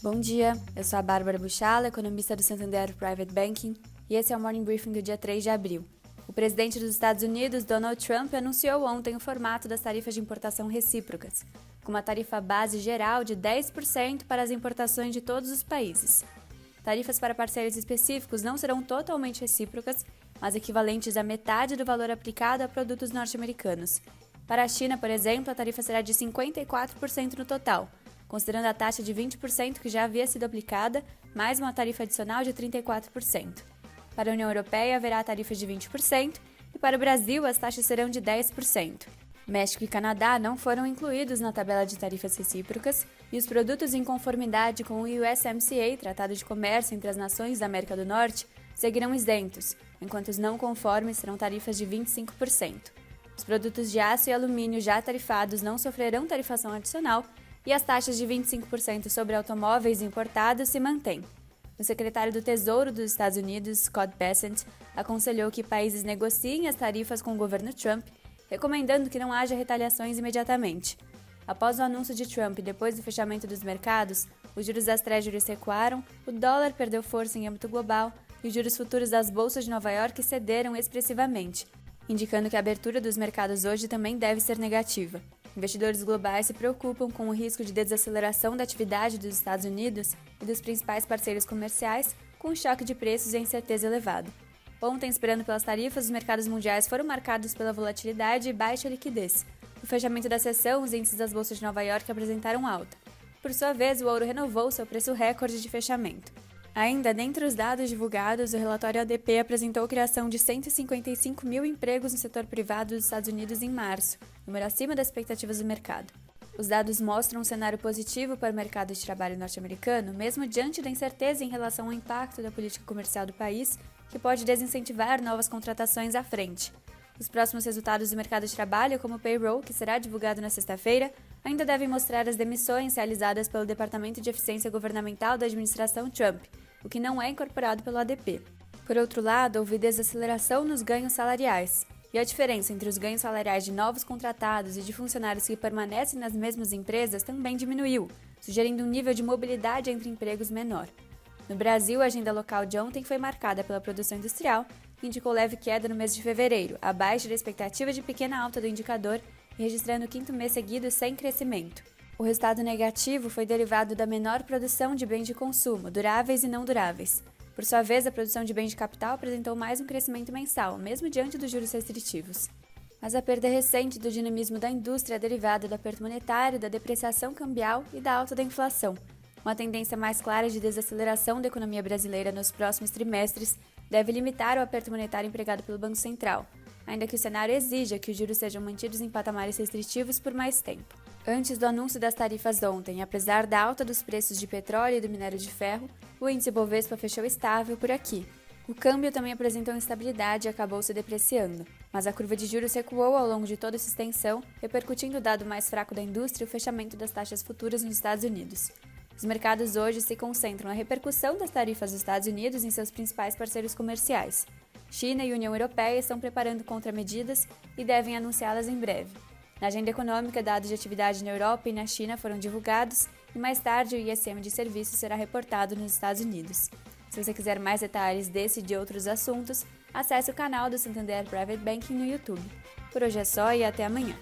Bom dia, eu sou a Bárbara Buchala, economista do Santander Private Banking, e esse é o Morning Briefing do dia 3 de abril. O presidente dos Estados Unidos, Donald Trump, anunciou ontem o formato das tarifas de importação recíprocas, com uma tarifa base geral de 10% para as importações de todos os países. Tarifas para parceiros específicos não serão totalmente recíprocas, mas equivalentes à metade do valor aplicado a produtos norte-americanos. Para a China, por exemplo, a tarifa será de 54% no total, considerando a taxa de 20% que já havia sido aplicada, mais uma tarifa adicional de 34%. Para a União Europeia, haverá tarifas de 20% e para o Brasil as taxas serão de 10%. México e Canadá não foram incluídos na tabela de tarifas recíprocas e os produtos em conformidade com o USMCA, Tratado de Comércio entre as Nações da América do Norte, seguirão isentos, enquanto os não conformes serão tarifas de 25%. Os produtos de aço e alumínio já tarifados não sofrerão tarifação adicional e as taxas de 25% sobre automóveis importados se mantêm. O secretário do Tesouro dos Estados Unidos, Scott Bessent, aconselhou que países negociem as tarifas com o governo Trump, recomendando que não haja retaliações imediatamente. Após o anúncio de Trump e depois do fechamento dos mercados, os juros das Treasuries recuaram, o dólar perdeu força em âmbito global e os juros futuros das bolsas de Nova York cederam expressivamente, indicando que a abertura dos mercados hoje também deve ser negativa. Investidores globais se preocupam com o risco de desaceleração da atividade dos Estados Unidos e dos principais parceiros comerciais, com o choque de preços e a incerteza elevada. Ontem, esperando pelas tarifas, os mercados mundiais foram marcados pela volatilidade e baixa liquidez. No fechamento da sessão, os índices das bolsas de Nova York apresentaram alta. Por sua vez, o ouro renovou seu preço recorde de fechamento. Ainda dentre os dados divulgados, o relatório ADP apresentou a criação de 155 mil empregos no setor privado dos Estados Unidos em março, número acima das expectativas do mercado. Os dados mostram um cenário positivo para o mercado de trabalho norte-americano, mesmo diante da incerteza em relação ao impacto da política comercial do país, que pode desincentivar novas contratações à frente. Os próximos resultados do mercado de trabalho, como o payroll, que será divulgado na sexta-feira, ainda devem mostrar as demissões realizadas pelo Departamento de Eficiência Governamental da administração Trump, o que não é incorporado pelo ADP. Por outro lado, houve desaceleração nos ganhos salariais, e a diferença entre os ganhos salariais de novos contratados e de funcionários que permanecem nas mesmas empresas também diminuiu, sugerindo um nível de mobilidade entre empregos menor. No Brasil, a agenda local de ontem foi marcada pela produção industrial, que indicou leve queda no mês de fevereiro, abaixo da expectativa de pequena alta do indicador e registrando o quinto mês seguido sem crescimento. O resultado negativo foi derivado da menor produção de bens de consumo, duráveis e não duráveis. Por sua vez, a produção de bens de capital apresentou mais um crescimento mensal, mesmo diante dos juros restritivos. Mas a perda recente do dinamismo da indústria é derivada do aperto monetário, da depreciação cambial e da alta da inflação. Uma tendência mais clara de desaceleração da economia brasileira nos próximos trimestres deve limitar o aperto monetário empregado pelo Banco Central, ainda que o cenário exija que os juros sejam mantidos em patamares restritivos por mais tempo. Antes do anúncio das tarifas ontem, apesar da alta dos preços de petróleo e do minério de ferro, o índice Bovespa fechou estável por aqui. O câmbio também apresentou instabilidade e acabou se depreciando, mas a curva de juros recuou ao longo de toda essa extensão, repercutindo o dado mais fraco da indústria e o fechamento das taxas futuras nos Estados Unidos. Os mercados hoje se concentram na repercussão das tarifas dos Estados Unidos em seus principais parceiros comerciais. China e União Europeia estão preparando contramedidas e devem anunciá-las em breve. Na agenda econômica, dados de atividade na Europa e na China foram divulgados e mais tarde o ISM de serviços será reportado nos Estados Unidos. Se você quiser mais detalhes desse e de outros assuntos, acesse o canal do Santander Private Banking no YouTube. Por hoje é só e até amanhã.